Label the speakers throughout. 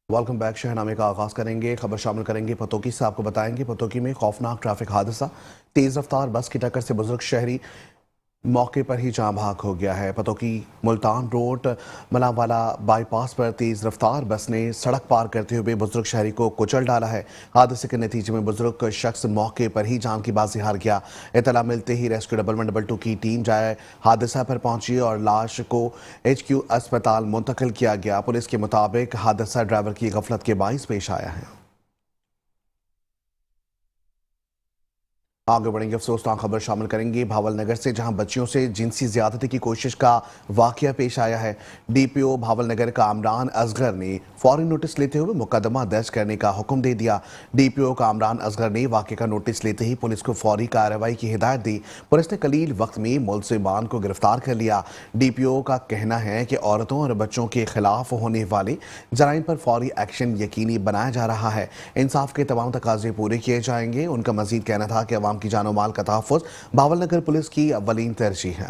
Speaker 1: Welcome back. शहनामे का आगाज करेंगे। खबर शामिल करेंगे पतोकी से। आपको बताएंगे पतोकी में खौफनाक ट्रैफिक हादसा। तेज रफ्तार बस की टक्कर से बुजुर्ग शहरी मौके पर ही जाँ भाग हो गया है। पतोकी मुल्तान रोड मलावाला बाईपास पर तेज रफ्तार बस ने सड़क पार करते हुए बुजुर्ग शहरी को कुचल डाला है। हादसे के नतीजे में बुजुर्ग शख्स मौके पर ही जान की बाजी हार गया। इतला मिलते ही रेस्क्यू 1122 की टीम जाए हादसा पर पहुंची और लाश को HQ अस्पताल मुंतकिल किया गया। पुलिस के मुताबिक हादसा ड्राइवर की गफलत के बाइस पेश आया है। आगे बढ़ेंगे। अफसोसनाक खबर शामिल करेंगे भावल नगर से, जहां बच्चियों से जिनसी ज्यादती की कोशिश का वाकया पेश आया है। DPO भावल नगर कामरान असगर ने फौरी नोटिस लेते हुए मुकदमा दर्ज करने का हुक्म दे दिया। DPO कामरान असगर ने वाकये का नोटिस लेते ही पुलिस को फौरी कार्रवाई की हिदायत दी। पुलिस ने कलील वक्त में मुलजिमान को गिरफ्तार कर लिया। DPO का कहना है कि औरतों और बच्चों के खिलाफ होने वाले जराइम पर फौरी एक्शन यकीनी बनाया जा रहा है। इंसाफ के तमाम तकाजे पूरे किए जाएंगे। उनका मजीद कहना था कि अवाम की जानो माल का तहफ़्फ़ुज़ भावल नगर पुलिस की अव्वलीन तरजीह है।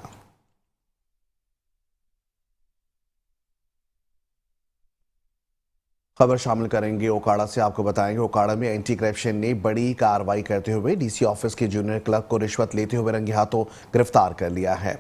Speaker 1: खबर शामिल करेंगे ओकाड़ा से। आपको बताएंगे ओकाड़ा में एंटी करप्शन ने बड़ी कार्रवाई करते हुए DC ऑफिस के जूनियर क्लर्क को रिश्वत लेते हुए रंगे हाथों गिरफ्तार कर लिया है।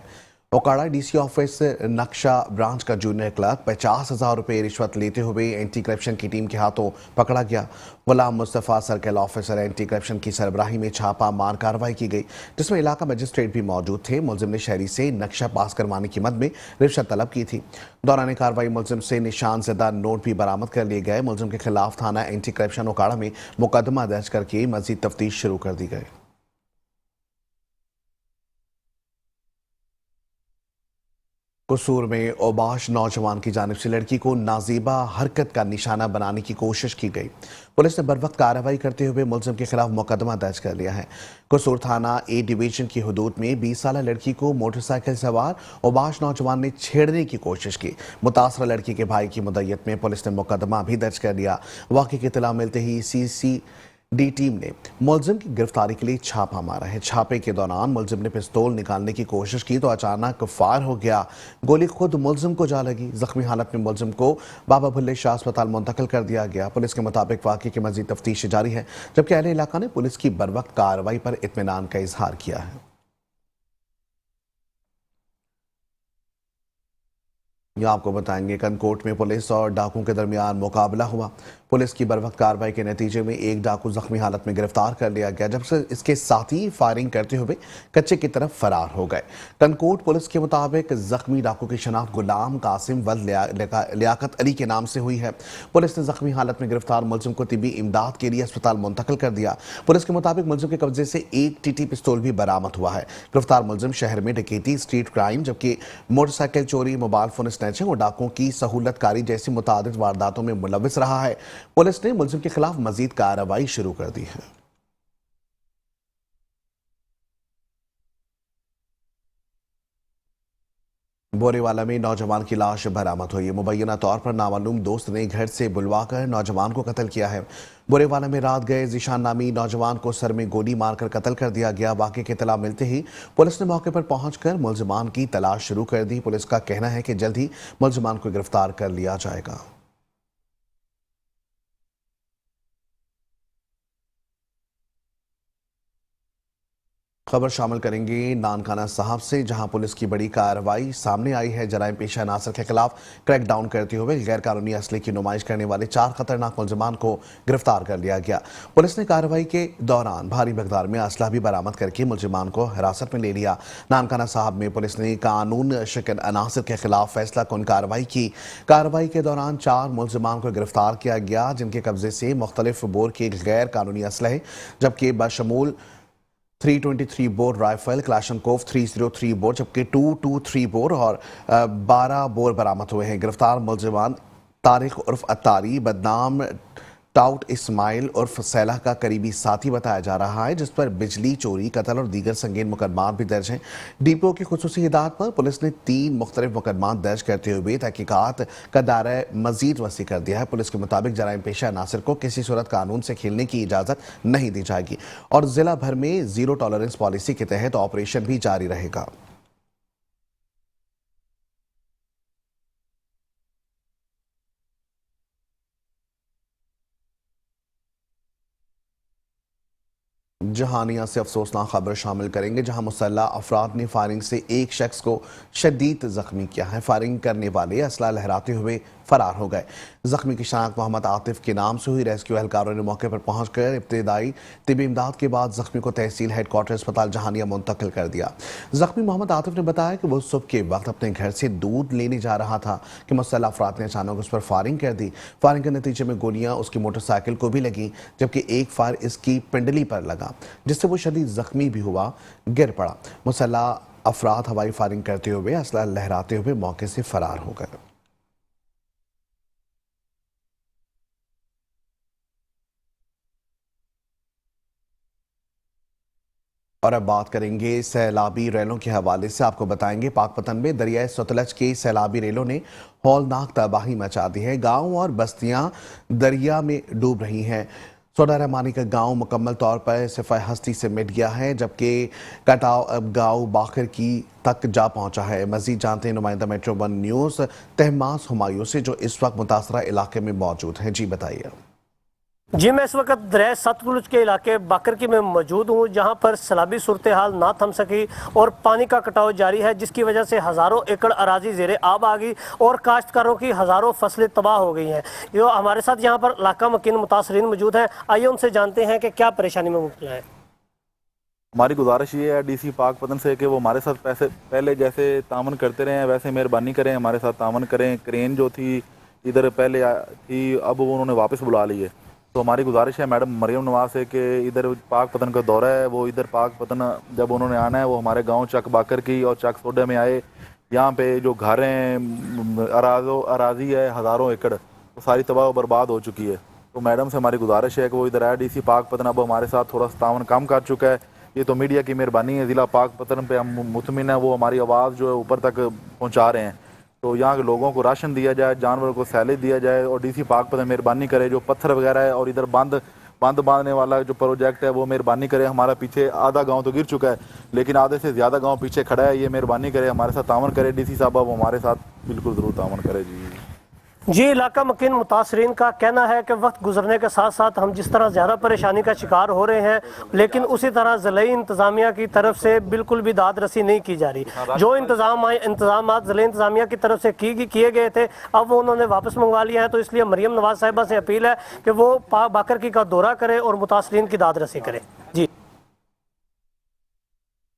Speaker 1: ओकाड़ा DC ऑफिस नक्शा ब्रांच का जूनियर क्लर्क 50,000 रुपये रिश्वत लेते हुए एंटी करप्शन की टीम के हाथों पकड़ा गया। Ghulam Mustafa circle officer anti corruption की सरबराही में छापा मार कार्रवाई की गई, जिसमें इलाका मजिस्ट्रेट भी मौजूद थे। मुलजिम ने शहरी से नक्शा पास करवाने की मद में रिश्वत तलब की थी। दौरान कार्रवाई मुलजिम से निशान ज़दा नोट भी बरामद कर लिए गए। मुलजिम के खिलाफ थाना एंटी करप्शन ओकाड़ा में मुकदमा दर्ज करके मजीद तफ्तीश शुरू कर दी गई। कसूर में ओबाश नौजवान की जानिब से लड़की को नाजीबा हरकत का निशाना बनाने की कोशिश की गई। पुलिस ने बरवक्त कार्रवाई करते हुए मुलजिम के खिलाफ मुकदमा दर्ज कर लिया है। कसूर थाना A डिवीजन की हदूद में 20 साल लड़की को मोटरसाइकिल सवार ओबाश नौजवान ने छेड़ने की कोशिश की। मुतासरा लड़की के भाई की मुद्दत में पुलिस ने मुकदमा भी दर्ज कर लिया। वाक़े की इत्तला मिलते ही CCD टीम ने मुलजिम की गिरफ्तारी के लिए छापा मारा है। छापे के दौरान मुलजिम ने पिस्तौल निकालने की कोशिश की तो अचानक फायर हो गया। गोली खुद मुलजिम को जा लगी। जख्मी हालत में मुलजिम को बाबा भुल्ले शाह अस्पताल मुंतकिल कर दिया गया। पुलिस के मुताबिक वाक़े की मजीद तफ्तीश जारी है, जबकि अहले इलाका ने पुलिस की बरवक्त कार्रवाई पर इत्मीनान का इजहार किया है। यहाँ आपको बताएंगे कनकोट में पुलिस और डाकुओं के दरमियान मुकाबला हुआ। पुलिस की बरवक्त कार्रवाई के नतीजे में एक डाकू जख्मी हालत में गिरफ्तार कर लिया गया, जबसे इसके साथी फायरिंग करते हुए कच्चे की तरफ फरार हो गए। कनकोट पुलिस के मुताबिक जख्मी डाकू की शनाख्त गुलाम कासिम वल लियाकत अली के नाम से हुई है। पुलिस ने जख्मी हालत में गिरफ्तार मुलजिम को तिबी इमदाद के लिए अस्पताल मुंतकिल कर दिया। पुलिस के मुताबिक मुलजिम के कब्जे से एक TT पिस्तौल भी बरामद हुआ है। गिरफ्तार मुलजिम शहर में डकैती, स्ट्रीट क्राइम, जबकि मोटरसाइकिल चोरी, मोबाइल फोन स्नैचिंग और डाकुओं की सहूलतकारी जैसी मुतादिद वारदातों में मुलविस रहा है। पुलिस ने मुलजिम के खिलाफ मजीद कार्रवाई शुरू कर दी है। बोरेवाला में नौजवान की लाश बरामद हुई है। मुबैना तौर पर नामालूम दोस्त ने घर से बुलवाकर नौजवान को कत्ल किया है। बोरेवाला में रात गए जिशान नामी नौजवान को सर में गोली मारकर कत्ल कर दिया गया। वाक़े की इत्तला मिलते ही पुलिस ने मौके पर पहुंचकर मुलजिमान की तलाश शुरू कर दी। पुलिस का कहना है कि जल्द ही मुलजिमान को गिरफ्तार कर लिया जाएगा। खबर शामिल करेंगे नानकाना साहब से, जहां पुलिस की बड़ी कार्रवाई सामने आई है। जराइम पेशा नासर के खिलाफ क्रैकडाउन करते हुए गैर कानूनी असले की नुमाइश करने वाले 4 खतरनाक मुलजमान को गिरफ्तार कर लिया गया। पुलिस ने कार्रवाई के दौरान भारी मकदार में असला भी बरामद करके मुलजमान को हिरासत में ले लिया। नानकाना साहब में पुलिस ने कानून शिकन अनासर के खिलाफ फैसला कौन कार्रवाई की। कार्रवाई के दौरान 4 मुलजमान को गिरफ्तार किया गया, जिनके कब्जे से मुख्तलिफ बोर के गैर कानूनी असलहे, जबकि बशमूल 323 बोर राइफल, क्लाशनकोव 303 बोर, जबकि 223 बोर और 12 बोर बरामद हुए हैं। गिरफ्तार मुलजिमान तारिक उर्फ अत्तारी, बदनाम टाउट इस्माइल उर्फ सैलाह का करीबी साथी बताया जा रहा है, जिस पर बिजली चोरी, कत्ल और दीगर संगीन मुकदमात भी दर्ज हैं। DPO की खुसूसी हिदायत पर पुलिस ने 3 मुख्तलिफ मुकदमात दर्ज करते हुए तहकीकात का दायरा मजीद वसी कर दिया है। पुलिस के मुताबिक जराइम पेशा नासिर को किसी सूरत कानून से खेलने की इजाज़त नहीं दी जाएगी और जिला भर में जीरो टॉलरेंस पॉलिसी के तहत ऑपरेशन भी जारी रहेगा। जहानिया से अफसोसनाक खबर शामिल करेंगे, जहां मुसल्लह अफराद ने फायरिंग से एक शख्स को शदीद जख्मी किया है। फायरिंग करने वाले असला लहराते हुए फरार हो गए। जख्मी की शनाख्त मोहम्मद आतिफ के नाम से हुई। रेस्क्यू एहलकारों ने मौके पर पहुंचकर इब्तदाई तिबी इमदाद के बाद जख्मी को तहसील हेडक्वार्टर अस्पताल जहानिया मुंतकिल कर दिया। जख्मी मोहम्मद आतिफ ने बताया कि वो सुबह के वक्त अपने घर से दूध लेने जा रहा था कि मुसल्लह अफराद ने अचानक उस पर फायरिंग कर दी। फायरिंग के नतीजे में गोलियां उसकी मोटरसाइकिल को भी लगी, जबकि एक फायर इसकी पिंडली पर लगा, जिससे वो शदीद जख्मी भी हुआ, गिर पड़ा। मुसल्लह अफराद हवाई फायरिंग करते हुए असला लहराते हुए मौके से फरार हो गए। और अब बात करेंगे सैलाबी रेलों के हवाले से। आपको बताएंगे पाकपतन में दरियाए सतलज के सैलाबी रेलों ने हौलनाक तबाही मचा दी है। गांव और बस्तियां दरिया में डूब रही हैं। सोडा रहमानी का गांव मुकम्मल तौर पर सिफाए हस्ती से मिट गया है, जबकि कटाव अब गांव बाखर की तक जा पहुंचा है। मजीद जानते हैं नुमाइंदा मेट्रो वन न्यूज़ तहमास हुमायूं से, जो इस वक्त मुतासरा इलाके में मौजूद हैं। जी बताइए।
Speaker 2: जी, मैं इस वक्त दरिया सतलुज के इलाके बाकर की में मौजूद हूँ, जहाँ पर सैलाबी सूरत हाल ना थम सकी और पानी का कटाव जारी है, जिसकी वजह से हज़ारों एकड़ अराजी ज़ेरे आब आ गई और काश्तकारों की हज़ारों फसलें तबाह हो गई हैं। जो हमारे साथ यहाँ पर इलाका मकीन मुतासरीन मौजूद हैं, आइए उनसे जानते हैं कि क्या परेशानी में मुब्तला है।
Speaker 3: हमारी गुजारिश ये है डीसी पाकपतन से कि वो हमारे साथ पैसे पहले जैसे तामन करते रहे हैं वैसे मेहरबानी करें, हमारे साथ तामन करें। क्रेन जो थी इधर पहले थी, अब वो उन्होंने वापस बुला ली है। तो हमारी गुजारिश है मैडम मरियम नवाज से कि इधर पाकपतन का दौरा है, वो इधर पाकपतन जब उन्होंने आना है वो हमारे गांव चक बाकर की और चक सोडा में आए। यहाँ पे जो घर हैं, अराजी है हज़ारों एकड़, वो सारी तबाह बर्बाद हो चुकी है। तो मैडम से हमारी गुजारिश है कि वो इधर आए। डीसी पाकपतन अब हमारे साथ थोड़ा सा तावन कम कर चुका है। ये तो मीडिया की मेहरबानी है, ज़िला पाकपतन पे हम मुतमिन है, वो हमारी आवाज़ जो है ऊपर तक पहुँचा रहे हैं। तो यहाँ के लोगों को राशन दिया जाए, जानवरों को सैलेज दिया जाए और डीसी पाकपतन मेहरबानी करे। जो पत्थर वगैरह है और इधर बंद बांधने वाला जो प्रोजेक्ट है वो मेहरबानी करे। हमारा पीछे आधा गांव तो गिर चुका है, लेकिन आधे से ज़्यादा गांव पीछे खड़ा है। ये मेहरबानी करे, हमारे साथ तावन करे। डीसी साहब अब हमारे साथ बिल्कुल ज़रूर तावन करे।
Speaker 2: जी, इलाका मकीन मुतासरीन का कहना है कि वक्त गुजरने के साथ साथ हम जिस तरह ज़्यादा परेशानी का शिकार हो रहे हैं, लेकिन उसी तरह ज़िले इंतज़ामिया की तरफ से बिल्कुल भी दाद रसी नहीं की जा रही। जो इंतज़ाम ज़िले इंतज़ामिया की तरफ से किए गए थे, अब वो उन्होंने वापस मंगवा लिया है। तो इसलिए मरियम नवाज साहिबा से अपील है कि वो बाकर की का दौरा करें और मुतासरीन की दाद रसी करें। जी,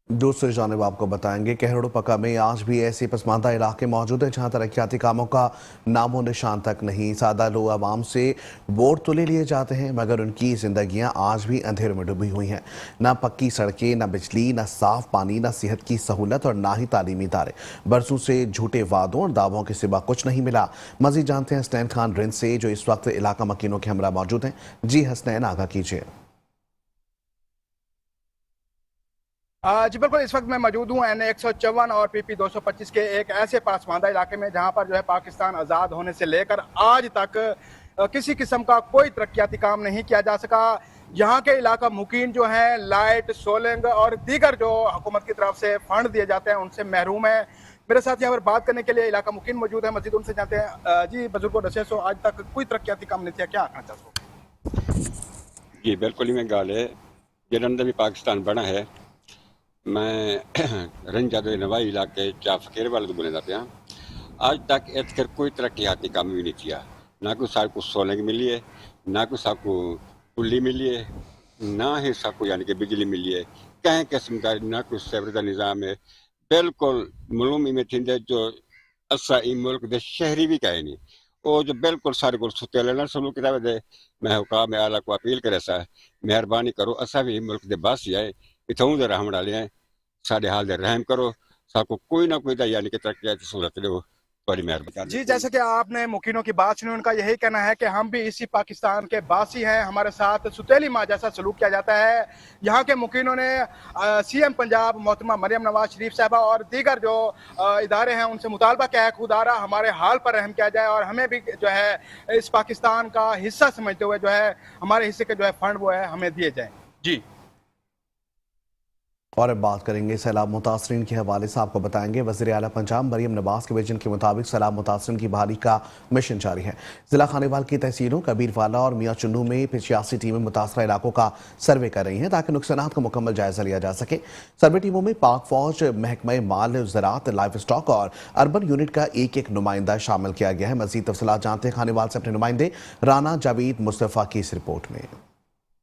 Speaker 1: दूसरी जानिब आपको बताएंगे कहरोड़ पक्का में आज भी ऐसे पसमानदा इलाके मौजूद हैं जहां तरक्याती कामों का नामो निशान तक नहीं। सादा लोग आवाम से वोट तो ले लिए जाते हैं, मगर उनकी जिंदगियां आज भी अंधेरों में डूबी हुई हैं। ना पक्की सड़कें, ना बिजली, ना साफ पानी, ना सेहत की सहूलत और ना ही तालीमी इदारे। बरसों से झूठे वादों और दावों के सिवा कुछ नहीं मिला। मजीद जानते हैं हसनैन खान रिंद से, जो इस वक्त इलाका मकीनों के हमरा मौजूद हैं। जी हसनैन, आगाह कीजिए।
Speaker 4: जी बिल्कुल, इस वक्त मैं मौजूद हूँ NA 154 और PP 225 के एक ऐसे पासमानदा इलाके में जहाँ पर जो है पाकिस्तान आज़ाद होने से लेकर आज तक किसी किस्म का कोई तरक्याती काम नहीं किया जा सका। यहाँ के इलाका मुकीन जो हैं लाइट, सोलंग और दीगर जो हुकूमत की तरफ से फंड दिए जाते हैं उनसे महरूम है। मेरे साथ यहाँ पर बात करने के लिए इलाका मुकीन मौजूद है, मजीद उनसे जानते हैं। जी बुजुर्गो दसे सो आज तक कोई तरक्याती काम नहीं किया, क्या आखना चाहते हो?
Speaker 5: जी बिल्कुल ही मैं गल है जलंधर भी पाकिस्तान बना है। मैं रंजादे नवाई इलाके चा फकीर वाले तो बोले पाया। आज तक इतकर कोई तरक्याती काम भी नहीं किया। ना कोई सार को सोलंग मिली है, ना कोई सार को पुली मिली है, ना ही सार को यानी कि बिजली मिली है। कहीं किस्म का ना कोई सैर का निज़ाम है। बिल्कुल मलूमी में थी जो असा ई मुल्क के शहरी भी कहे नहीं, वो जो बिल्कुल सारे को सुते लेना शुरू किया दे। मैं हुकाम आला को अपील करे सा मेहरबानी करो, असा भी मुल्क के बासी है, इतों दे रहम डाले हैं, साढ़े हाल दे रहम करो, साको कोई ना कोई यानी कि तरक्की सूरत दो बड़ी मेहरबानी।
Speaker 4: जी, जैसे कि आपने मुकीनों की बात सुनी, उनका यही कहना है कि हम भी इसी पाकिस्तान के बासी हैं, हमारे साथ सुतेली माँ जैसा सलूक किया जाता है। यहाँ के मुकीनों ने CM पंजाब मोहतरमा मरियम नवाज शरीफ साहबा और दीगर जो इदारे हैं उनसे मुतालबा किया है खुदारा हमारे हाल पर रहम किया जाए और हमें भी जो है इस पाकिस्तान का हिस्सा समझते हुए जो है हमारे हिस्से के जो है फंड वो है हमें दिए जाए। जी
Speaker 1: और अब बात करेंगे सैलाब मुतासरीन के हवाले से। आपको बताएंगे वज़ीर आला पंजाब मरियम नवाज के विजन के मुताबिक सैलाब मुतासरीन की बहाली का मिशन जारी है। जिला खानेवाल की तहसीलों कबीरवाला और मियाँ चुन्नू में 85 टीमें मुतासरा इलाकों का सर्वे कर रही हैं ताकि नुकसानात का मुकम्मल जायजा लिया जा सके। सर्वे टीमों में पाक फौज, महकमा माल ज़राअत, लाइफ स्टॉक और अर्बन यूनिट का एक नुमाइंदा शामिल किया गया है। मज़ीद तफसीलात जानते हैं खानेवाल से अपने नुमाइंदे राना जावेद मुस्तफ़ा की इस रिपोर्ट में।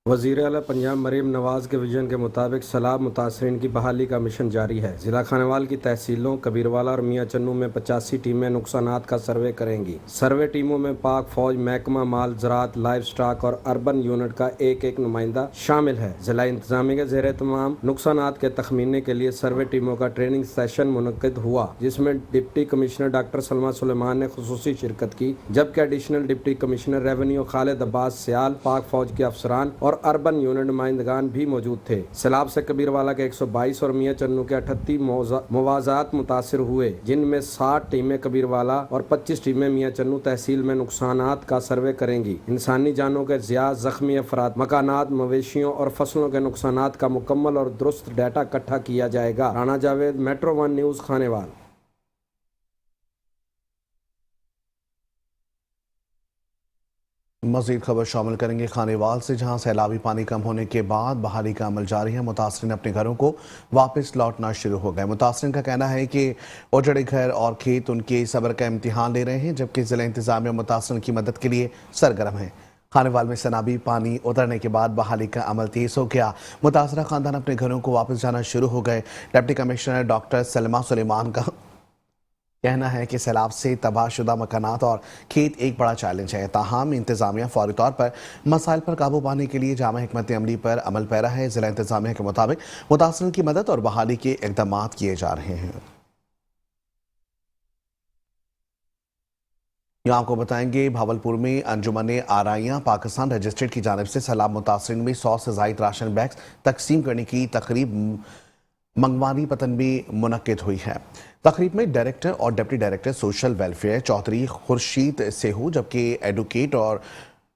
Speaker 6: वज़ीर आला पंजाब मरियम नवाज के विजन के मुताबिक सैलाब मुतासरीन की बहाली का मिशन जारी है। जिला खानेवाल की तहसीलों कबीरवाला और मियाँ चन्नू में 85 टीमें नुकसानात का सर्वे करेंगी। सर्वे टीमों में पाक फौज, महकमा माल ज़राअत, लाइफ स्टॉक और अर्बन यूनिट का एक नुमाइंदा शामिल है। जिला इंतजामिया के ज़ेर तमाम नुकसानात के तखमीने के लिए सर्वे टीमों का ट्रेनिंग सेशन मुनक्किद हुआ, जिसमें deputy commissioner doctor Salma Sulaiman ने खुसूसी शिरकत की, जबकि additional deputy commissioner revenue Khalid Abbas Sial, Pak फौज के अफसरान और अर्बन यूनिट नुमाइंदगान भी मौजूद थे। सैलाब से कबीरवाला के 122 और मियाँ चन्नू के 38 मुवाजात मुतासिर हुए, जिनमें 60 टीमें कबीरवाला और 25 टीमें मियाँ चन्नू तहसील में नुकसानात का सर्वे करेंगी। इंसानी जानों के ज़िया, जख्मी अफराद, मकानात, मवेशियों और फसलों के नुकसानात का मुकम्मल और दुरुस्त डाटा इकट्ठा किया जाएगा। Rana Javed, metro 1 news, Khanewal.
Speaker 1: मज़ीद खबर शामिल करेंगे खानेवाल से, जहां सैलाबी पानी कम होने के बाद बहाली का अमल जारी है। मुतासरीन अपने घरों को वापस लौटना शुरू हो गए। मुतासरीन का कहना है कि उजड़े घर और खेत उनके सब्र का इम्तिहान ले रहे हैं, जबकि ज़िला इंतज़ामिया मुतासरीन की मदद के लिए सरगर्म है। खानेवाल में सैलाबी पानी उतरने के बाद बहाली का अमल तेज़ हो गया। मुतासरा खानदान अपने घरों को वापस जाना शुरू हो गए। Deputy commissioner doctor Salma Suleman का कहना है कि सैलाब से तबाहशुदा मकानात और खेत एक बड़ा चैलेंज है। ताहम इंतजामिया फौरी तौर पर मसाइल पर काबू पाने के लिए जामा हिकमत अमली पर अमल पैरा है। जिला इंतजामिया के मुताबिक मुतासरीन की मदद और बहाली के इक़दाम किए जा रहे हैं। यहाँ आपको बताएंगे भावलपुर में अंजुमन आराइयाँ पाकिस्तान रजिस्ट्रेड की जानिब से सैलाब मुतासरीन में 100 से ज़ायद राशन बैग्स तकसीम करने की तकरीब मंगवानी पतन भी मुनक्किद हुई है। तकरीब में डायरेक्टर और deputy director social welfare Chaudhry Khurshid Sehu, जबकि एडवोकेट और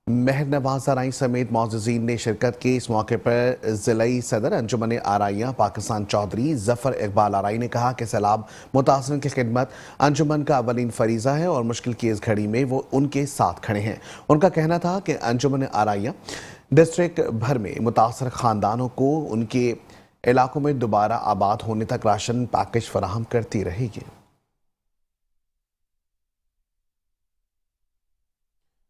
Speaker 1: मेहर नवाज आराई समेत मौजूदीन ने शिरकत की। इस मौके पर ज़िलाई सदर अंजुमन आराइयाँ पाकिस्तान चौधरी ज़फ़र इकबाल आराई ने कहा कि सैलाब मुतासरीन की खिदमत अंजुमन का अवलीन फरीज़ा है और मुश्किल की इस घड़ी में वो उनके साथ खड़े हैं। उनका कहना था कि अंजुमन आराइयाँ डिस्ट्रिक्ट भर में मुतासर ख़ानदानों को उनके इलाकों में दोबारा आबाद होने तक राशन पैकेज फराहम करती रहेगी।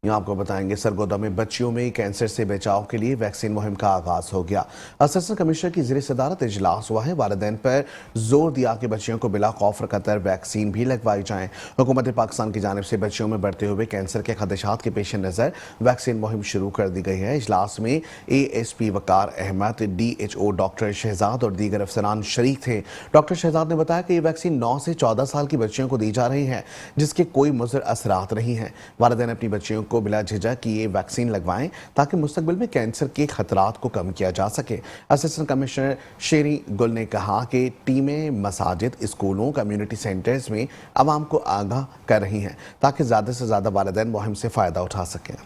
Speaker 1: यहाँ आपको बताएंगे सरगोदा में बच्चियों में कैंसर से बचाव के लिए वैक्सीन मुहिम का आगाज हो गया। असिस्टेंट कमिश्नर की ज़ेर सदारत इजलास हुआ है। वालिदैन पर जोर दिया कि बच्चियों को बिला खौफ कतर वैक्सीन भी लगवाई जाए। हुकूमत पाकिस्तान की जानिब से बच्चियों में बढ़ते हुए कैंसर के खदशात के पेश नज़र वैक्सीन मुहिम शुरू कर दी गई है। इजलास में ASP वकार अहमद, DHO डॉक्टर शहजाद और दीगर अफसरान शरीक थे। डॉक्टर शहजाद ने बताया कि ये वैक्सीन 9 से 14 साल की बच्चियों को दी जा रही है, जिसके कोई मुज़र असरात नहीं हैं। वालिदैन अपनी बच्चियों को बिला झिझक कि ये वैक्सीन लगवाएं ताकि मुस्तकबिल में कैंसर के खतरात को कम किया जा सके। असिस्टेंट कमिश्नर शेरी गुल ने कहा कि टीमें मसाजिद, स्कूलों, कम्युनिटी सेंटर्स में आवाम को आगाह कर रही हैं ताकि ज़्यादा से ज़्यादा वालिदैन मुहिम से फ़ायदा उठा सकें।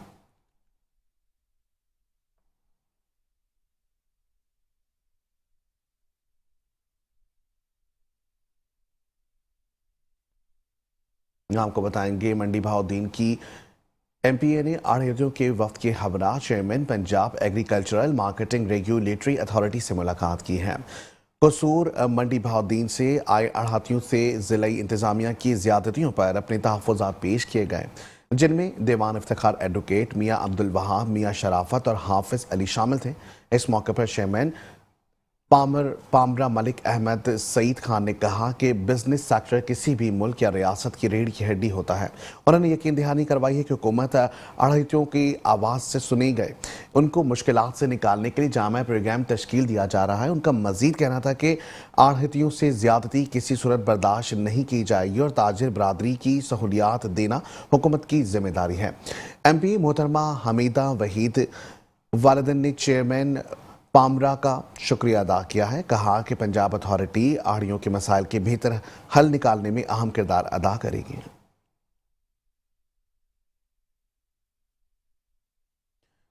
Speaker 1: आपको बताएंगे मंडी बहाउद्दीन की MPA ने आढ़तियों के वफ्द के हमरा chairman Punjab agricultural marketing regulatory authority से मुलाकात की है। कसूर मंडी बहाउद्दीन से आए आढ़तियों से ज़िलाई इंतजामिया की ज़्यादतियों पर अपने तहफ़्फ़ुज़ात पेश किए गए, जिनमें दीवान इफ्तिखार एडवोकेट मियाँ अब्दुल वहाब, मियाँ शराफत और हाफिज़ अली शामिल थे। इस मौके पर चेयरमैन पामरा मलिक अहमद सईद खान ने कहा कि बिजनेस सेक्टर किसी भी मुल्क या रियासत की रीढ़ की हड्डी होता है। उन्होंने यकीन दहानी करवाई है कि हुकूमत आढ़तियों की आवाज़ से सुनी गए, उनको मुश्किलात से निकालने के लिए जामा प्रोग्राम तश्कील दिया जा रहा है। उनका मजीद कहना था कि आढ़तियों से ज़्यादती किसी सूरत बर्दाश्त नहीं की जाएगी और ताजिर बरादरी की सहूलियात देना हुकूमत की जिम्मेदारी है। MP मोहतरमा हमीदा वहीद वालिदैन ने चेयरमैन पामरा का शुक्रिया अदा किया है। कहा कि पंजाब अथॉरिटी आढ़ियों के मसाइल के बेहतर हल निकालने में अहम किरदार अदा करेगी।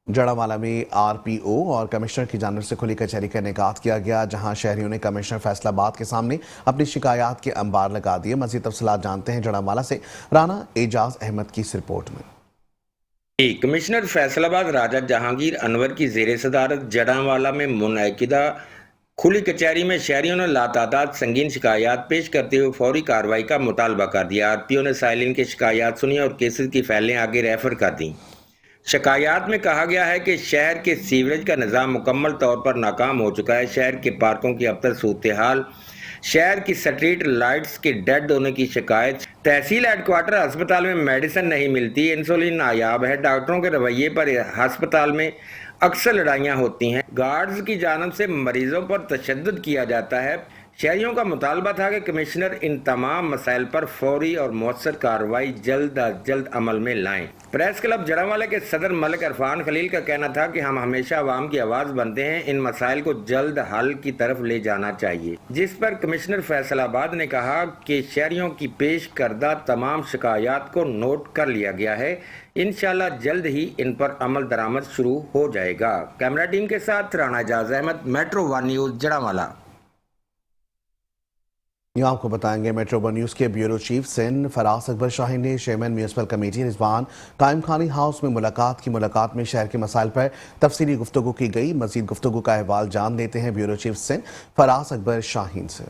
Speaker 1: जड़ावाला में आरपीओ और कमिश्नर की जानिब से खुली कचहरी का इनेकाद किया गया, जहां शहरियों ने कमिश्नर फैसलाबाद के सामने अपनी शिकायत के अंबार लगा दिए। मजीद तफसीलात जानते हैं जड़ावाला से राना एजाज अहमद की इस रिपोर्ट में।
Speaker 7: कमिश्नर फैसलाबाद राजा जहांगीर अनवर की जेर सदारत जड़ावाला में मुनअकिदा खुली कचहरी में शहरियों ने लातादाद संगीन शिकायत पेश करते हुए फौरी कार्रवाई का मुतालबा कर दिया। आरपीओ ने साइलिन की शिकायत सुनी और केसेस की फाइलें आगे रेफर कर दी। शिकायत में कहा गया है कि शहर के सीवरेज का निज़ाम मुकम्मल तौर पर नाकाम हो चुका है। शहर के पार्कों की अबतर सूरत हाल, शहर की स्ट्रीट लाइट्स के डेड होने की शिकायत, तहसील हेडक्वार्टर अस्पताल में मेडिसिन नहीं मिलती, इंसुलिन नायाब है, डॉक्टरों के रवैये पर अस्पताल में अक्सर लड़ाइयाँ होती हैं, गार्ड्स की जानिब से मरीजों पर तशद्दुद किया जाता है। शहरियों का मुतालबा था कि कमिश्नर इन तमाम मसाइल पर फौरी और मौसर कार्रवाई जल्द अज जल्द अमल में लाएं। प्रेस क्लब जड़ावाला के सदर मलिक इरफान खलील का कहना था कि हम हमेशा आवाम की आवाज़ बनते हैं, इन मसाइल को जल्द हल की तरफ ले जाना चाहिए। जिस पर कमिश्नर फैसलाबाद ने कहा कि शहरियों की पेश करदा तमाम शिकायत को नोट कर लिया गया है, इंशाल्लाह जल्द ही इन पर अमल दरामद शुरू हो जाएगा। कैमरा टीम के साथ राना एजाज अहमद, मेट्रो 1 न्यूज़ जड़ावाला।
Speaker 1: यहाँ आपको बताएंगे मेट्रो 1 न्यूज़ के ब्यूरो चीफ सिंध फराज अकबर शाहीन ने चेयरमैन म्यूनसिपल कमेटी रिजवान कायम खानी हाउस में मुलाकात में शहर के मसाइल पर तफसीली गुफ्तगू की गई। मजीद गुफ्तगू का अहवाल जान लेते हैं ब्यूरो चीफ सिंध फराज अकबर शाहीन से।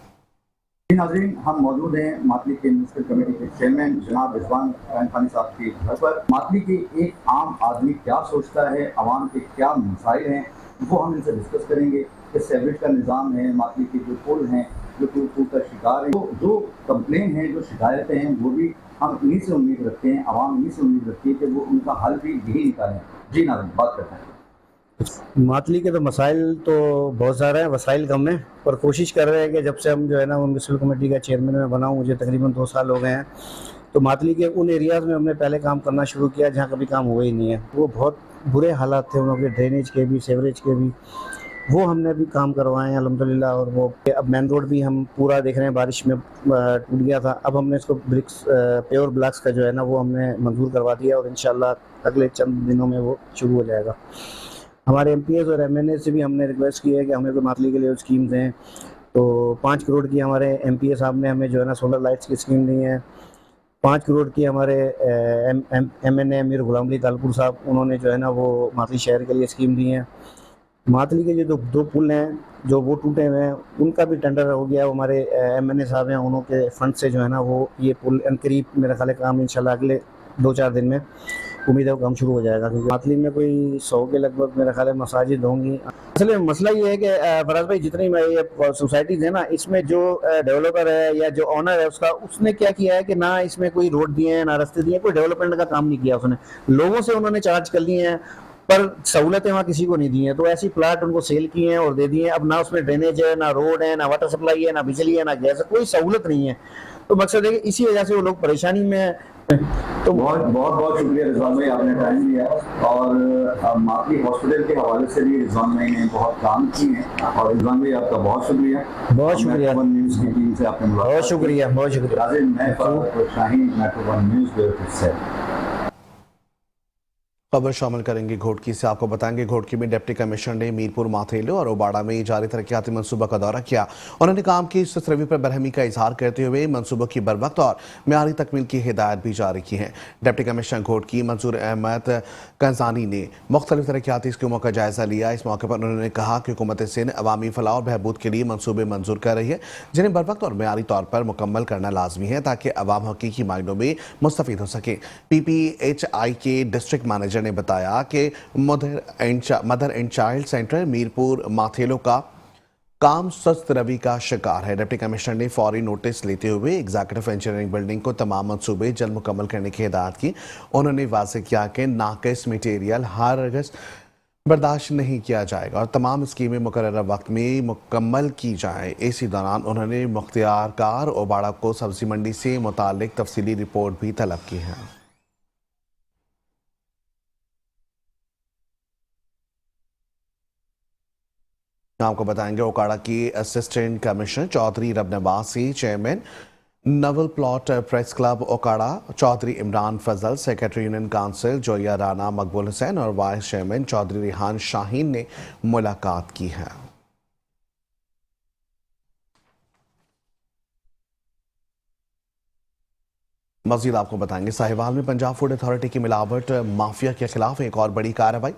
Speaker 8: नाज़रीन, हम मौजूद हैं मातली के म्यूनसिपल कमेटी के चेयरमैन जनाब रिजवान कायम खानी साहब के घर पर। मातली के एक आम आदमी क्या सोचता है, आवाम के क्या मसाइल हैं, वो हम इनसे डिस्कस करेंगे। कि सीवरेज का निज़ाम है, मातली के जो पुल हैं जो टूट का शिकार है, तो जो कंप्लेन है, जो शिकायतें हैं, वो भी हम इन्हीं से उम्मीद रखते हैं, आवाम इन्हीं से उम्मीद रखती है कि वो उनका हल भी यही निकालें। जी नाज़रीन, बात करते हैं।
Speaker 9: मातली के तो मसाइल तो बहुत सारे हैं, वसाइल कम है, पर कोशिश कर रहे हैं कि जब से हम जो है ना म्यूनसिपल कमेटी का चेयरमैन में बना हूँ, मुझे तकरीबन 2 साल हो गए हैं, तो मातली के उन एरियाज़ में हमने पहले काम करना शुरू किया जहाँ कभी काम हुआ ही नहीं है। वो बहुत बुरे हालात थे उन के, ड्रेनेज के भी, सीवरेज के भी, वो हमने भी काम करवाए हैं अल्हम्दुलिल्लाह। और वो अब मेन रोड भी हम पूरा देख रहे हैं, बारिश में टूट गया था, अब हमने इसको ब्रिक्स प्योर ब्लॉक्स का जो है ना वो हमने मंजूर करवा दिया और इंशाल्लाह अगले चंद दिनों में वो शुरू हो जाएगा। हमारे MPs और MNA से भी हमने रिक्वेस्ट की है कि हमें कोई मातली के लिए स्कीम दें, तो 5 करोड़ की हमारे MPA साहब ने हमें जो है ना सोलर लाइट्स की स्कीम दी है। 5 करोड़ की हमारे MNA अमीर गुलाम अली तालपुर साहब, उन्होंने जो है ना वो मातली शहर के लिए स्कीम दी है। मातली के जो 2 पुल हैं जो वो टूटे हुए हैं, उनका भी टेंडर हो गया। वो हमारे MNA साहब हैं, उन्हों के फंड से जो है ना वो ये पुल करीब मेरा ख्याल है काम इंशाल्लाह अगले 2-4 दिन में उम्मीद है वो काम शुरू हो जाएगा। क्योंकि मातली में कोई 100 के लगभग मेरा ख्याल है मसाजिद होंगी। असल में मसला ये है कि फराज भाई, जितनी ये सोसाइटीज़ है ना, इसमें जो डेवलपर है या जो ऑनर है उसने क्या किया है कि ना इसमें कोई रोड दिए हैं, ना रास्ते दिए हैं, कोई डेवलपमेंट का काम नहीं किया उसने। लोगों से उन्होंने चार्ज कर लिए हैं पर सहूलतें वहाँ किसी को नहीं दी हैं, तो ऐसी प्लाट उनको सेल किए हैं और दे दिए हैं। अब ना उसमें ड्रेनेज है, ना रोड है, ना वाटर सप्लाई है, ना बिजली है, ना गैस है, कोई सहूलत नहीं है। तो मकसद है कि इसी वजह से वो लोग परेशानी में है।
Speaker 8: तो बहुत शुक्रिया रिजवान भाई, आपने टाइम दिया। और मातली हॉस्पिटल के हवाले से भी रिजवान भाई ने बहुत काम किए हैं, और रिजवान भाई आपका बहुत शुक्रिया। न्यूज़ की टीम से आपने
Speaker 9: बहुत शुक्रिया।
Speaker 8: मैं शाहीन, मेट्रो 1 न्यूज़ से
Speaker 1: खबर शामिल करेंगे घोटकी से। आपको बताएंगे घोटकी में डिप्टी कमिश्नर ने मीरपुर, माथेलो और ओबाड़ा में जारी तरक्याती मनसूबा का दौरा किया। उन्होंने काम की सत्रहवीं पर बरहमी का इजहार करते हुए मनसूबों की बरवक्त और म्यारी तकमील की हिदायत भी जारी की है। डिप्टी कमिश्नर घोटकी मंजूर अहमद कंजानी ने मुख्तलिफ तरक्याती स्कीमों का जायजा लिया। इस मौके पर उन्होंने कहा कि हुकूमत सिंध अवामी फलाह और बहबूद के लिए मनसूबे मंजूर कर रही है, जिन्हें बरवक्त और म्यारी तौर पर मुकम्मल करना लाजमी है ताकि अवाम हकीकी मायनों में मुस्तफीद हो सके। PPHI के डिस्ट्रिक्ट मैनेजर ने बताया कि mother and child centre Mirpur Mathelo का काम सुस्त रवि का शिकार है। डिप्टी कमिश्नर ने फौरी नोटिस लेते हुए एग्जीक्यूटिव इंजीनियरिंग बिल्डिंग को तमाम मंसूबे जल्द मुकम्मल करने की हिदायत की। उन्होंने वाज़ेह किया कि नाकिस मटीरियल हर अगस्त बर्दाश्त नहीं किया जाएगा और तमाम स्कीमें मुकर्रर वक्त में मुकम्मल की जाए। इसी दौरान उन्होंने मुख्तियार कार ओबाड़ा को सब्जी मंडी से मुतालिक तफसीली रिपोर्ट भी तलब की है। आपको बताएंगे ओकाड़ा की असिस्टेंट कमिश्नर चौधरी रब नवाज से चेयरमैन नवल प्लॉट press club Okara Chaudhry Imran Fazal, secretary union council Zoya Rana, Maqbool Hussain और वाइस चेयरमैन चौधरी रिहान शाहीन ने मुलाकात की है। मजीद आपको बताएंगे, साहिवाल में पंजाब फूड अथॉरिटी की मिलावट माफिया के खिलाफ एक और बड़ी कार्रवाई।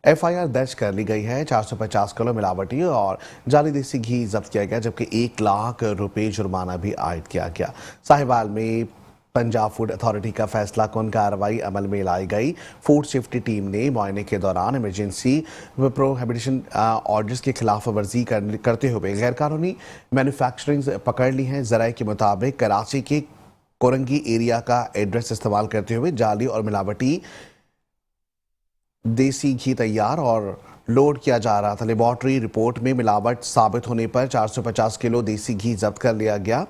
Speaker 1: एफआईआर दर्ज कर ली गई है। 450 किलो मिलावटी और जाली देसी घी जब्त किया गया, जबकि 1 लाख रुपए जुर्माना भी आयद किया गया। साहिवाल में पंजाब फूड अथॉरिटी का फैसला कौन कार्रवाई अमल में लाई गई। फूड सेफ्टी टीम ने मुआयने के दौरान इमरजेंसी प्रोहिबिशन ऑर्डर्स की खिलाफ वर्जी करते हुए गैरकानूनी मैन्युफैक्चरिंग पकड़ ली है। जराये के मुताबिक कराची के कोरंगी एरिया का एड्रेस इस्तेमाल करते हुए जाली और मिलावटी देसी घी तैयार और लोड किया जा रहा था। लेबॉर्ट्री रिपोर्ट में मिलावट साबित होने पर 450 किलो देसी घी जब्त कर लिया गया।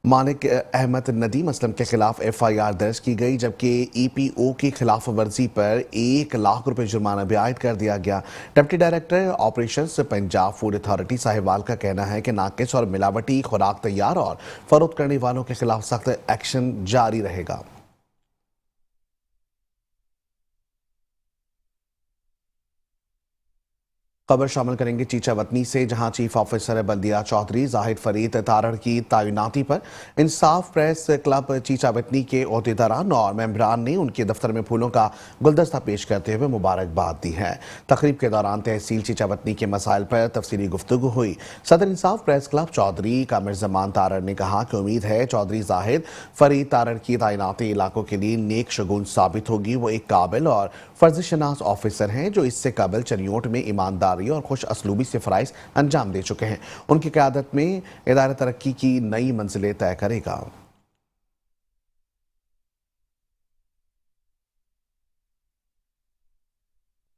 Speaker 1: मालिक अहमद नदीम असलम के खिलाफ एफआईआर दर्ज की गई, जबकि ईपीओ की खिलाफ वर्जी पर 1 लाख रुपए जुर्माना भी आयद कर दिया गया। Deputy director operations Punjab food authority Sahiwal का कहना है कि नाकिस और मिलावटी खुराक तैयार और फरोख्त करने वालों के खिलाफ सख्त एक्शन जारी रहेगा। खबर शामिल करेंगे चीचा वतनी से, जहां चीफ ऑफिसर बल्दिया चौधरी जाहिद फरीद तारड़ की तैनाती पर इंसाफ प्रेस क्लब चीचा वतनी के ओहदेदारान और मेंबरान ने उनके दफ्तर में फूलों का गुलदस्ता पेश करते हुए मुबारकबाद दी है। तकरीब के दौरान तहसील चीचा वतनी के मसाइल पर तफसीली गुफ्तगू हुई। सदर इंसाफ प्रेस क्लब चौधरी कामिर जमान तारड़ ने कहा कि उम्मीद है चौधरी जाहिद फरीद तारड़ की तैनाती इलाकों के लिए नेक शगुन साबित होगी। वो एक काबिल और फर्जशनास ऑफिसर हैं जो इससे कबल चनियोट में ईमानदारी और खुश असलूबी से फ़राइज़ अंजाम दे चुके हैं। उनकी क़यादत में इदारा तरक्की की नई मंजिलें तय करेगा।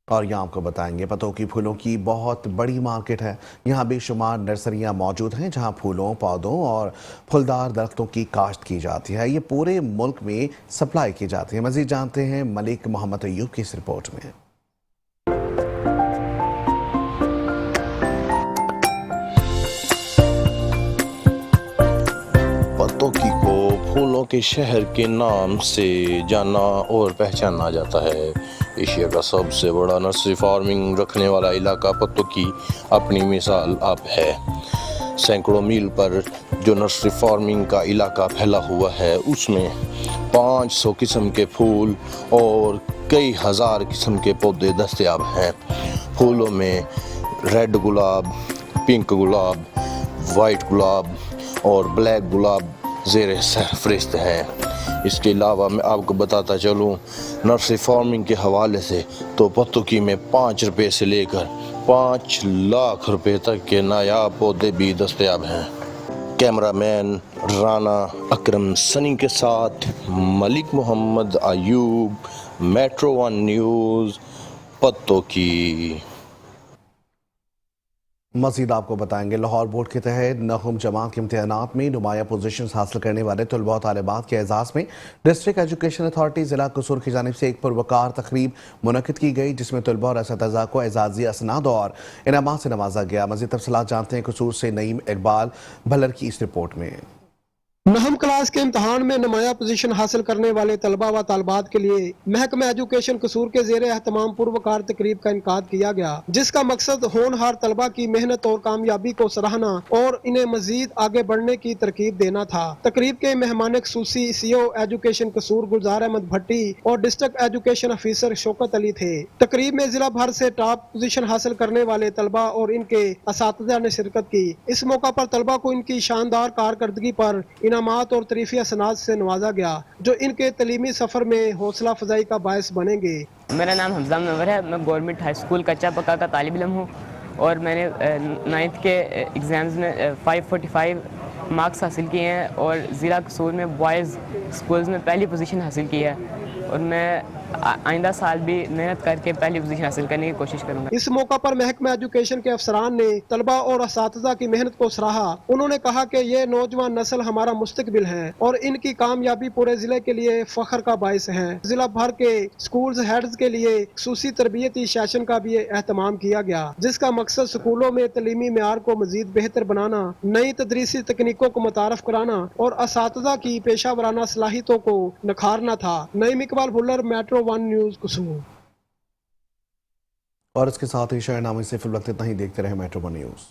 Speaker 1: और यहाँ आपको बताएंगे, पतों की फूलों की बहुत बड़ी मार्केट है। यहाँ बेशुमार नर्सरियाँ मौजूद हैं जहाँ फूलों, पौधों और फूलदार दरख्तों की काश्त की जाती है। ये पूरे मुल्क में सप्लाई की जाती है। मज़ीद जानते हैं मलिक मोहम्मद अयूब की इस रिपोर्ट में।
Speaker 10: पतोकी को फूलों के शहर के नाम से जाना और पहचाना जाता है। एशिया का सबसे बड़ा नर्सरी फार्मिंग रखने वाला इलाका पतोकी अपनी मिसाल अब है। सैकड़ों मील पर जो नर्सरी फार्मिंग का इलाका फैला हुआ है उसमें 500 किस्म के फूल और कई हज़ार किस्म के पौधे दस्तयाब हैं। फूलों में रेड गुलाब, पिंक गुलाब, वाइट गुलाब और ब्लैक गुलाब ज़ेरे फहरिस्त हैं। इसके अलावा मैं आपको बताता चलूँ नर्सरी फार्मिंग के हवाले से तो पतोकी में 5 रुपये से लेकर 5 लाख रुपए तक के नायाब पौधे भी दस्तयाब हैं। कैमरामैन राना अकरम सनी के साथ मलिक मोहम्मद अयूब, मेट्रो 1 न्यूज़, पतोकी।
Speaker 1: मज़ीद आपको बताएंगे, लाहौर बोर्ड के तहत नहुम जमात के इम्तिहानात में नुमाया पोजीशन हासिल करने वाले तलबा तालिबात के एजाज़ में डिस्ट्रिक्ट एजुकेशन अथॉरिटी ज़िला कसूर की जानिब से एक पुरवकार तकरीब मुनक़िद की गई, जिसमें तलबा और असतिज़ा को एजाज़ी असनाद और इनामात से नवाजा गया। मज़ीद तफसीलात जानते हैं कसूर से नईम इकबाल भल्लर की इस रिपोर्ट में।
Speaker 11: नहम क्लास के इम्तहान में नुमाया पोजीशन हासिल करने वाले तलबा व तालबात के लिए महकमा एजुकेशन कसूर के ज़ेरे एहतमाम पुरवकार तकरीब का इनकाद किया गया, जिसका मकसद होनहार तलबा की मेहनत और कामयाबी को सराहना और इन्हें मजीद आगे बढ़ने की तरकीब देना था। तकरीब के मेहमान खुसूसी CO एजुकेशन कसूर गुलजार अहमद भट्टी और district education officer Shaukat Ali थे। तकरीब में जिला भर से टॉप पोजीशन हासिल करने वाले तलबा और इनके असातिज़ा ने शिरकत की। इस मौका पर तलबा को इनकी शानदार कारकर्दगी पर इनामात और तरीफी असनाद से नवाजा गया, जो इनके तलीमी सफर में हौसला अफजाई का बायस बनेंगे।
Speaker 12: मेरा नाम हमजा मुनव्वर है। मैं गवर्नमेंट हाई स्कूल कच्चा पक्का का तालिब इल्म हूँ और मैंने 9th के एग्ज़ाम्स में 545 मार्क्स हासिल किए हैं और ज़िला कसूर में बॉयज़ स्कूल्स में पहली पोजीशन हासिल की है। और मैं आइंदा साल भी मेहनत करके पहली पोजीशन हासिल करने की कोशिश करूँगा।
Speaker 11: इस मौका पर महकमा एजुकेशन के अफसरान ने तलबा और असातिज़ा की मेहनत को सराहा। उन्होंने कहा कि ये नौजवान नस्ल हमारा मुस्तकबिल है और इनकी कामयाबी पूरे जिले के लिए फख्र का बाइस है। जिला भर के स्कूल हेड्स के लिए खुसूसी तरबियती सेशन का भी एहतमाम किया गया, जिसका मकसद स्कूलों में तलीमी मेयार को मजीद बेहतर बनाना, नई तदरीसी तकनीकों को मुतारफ कराना और असातिज़ा की पेशा वराना सलाहियतों को निखारना था। नईम इकबाल भुल्लर, मेट्रो 1 न्यूज़ कसूर।
Speaker 1: और इसके साथ ही शहरनामे से फिल वक्त इतना ही। देखते रहे मेट्रो 1 न्यूज़।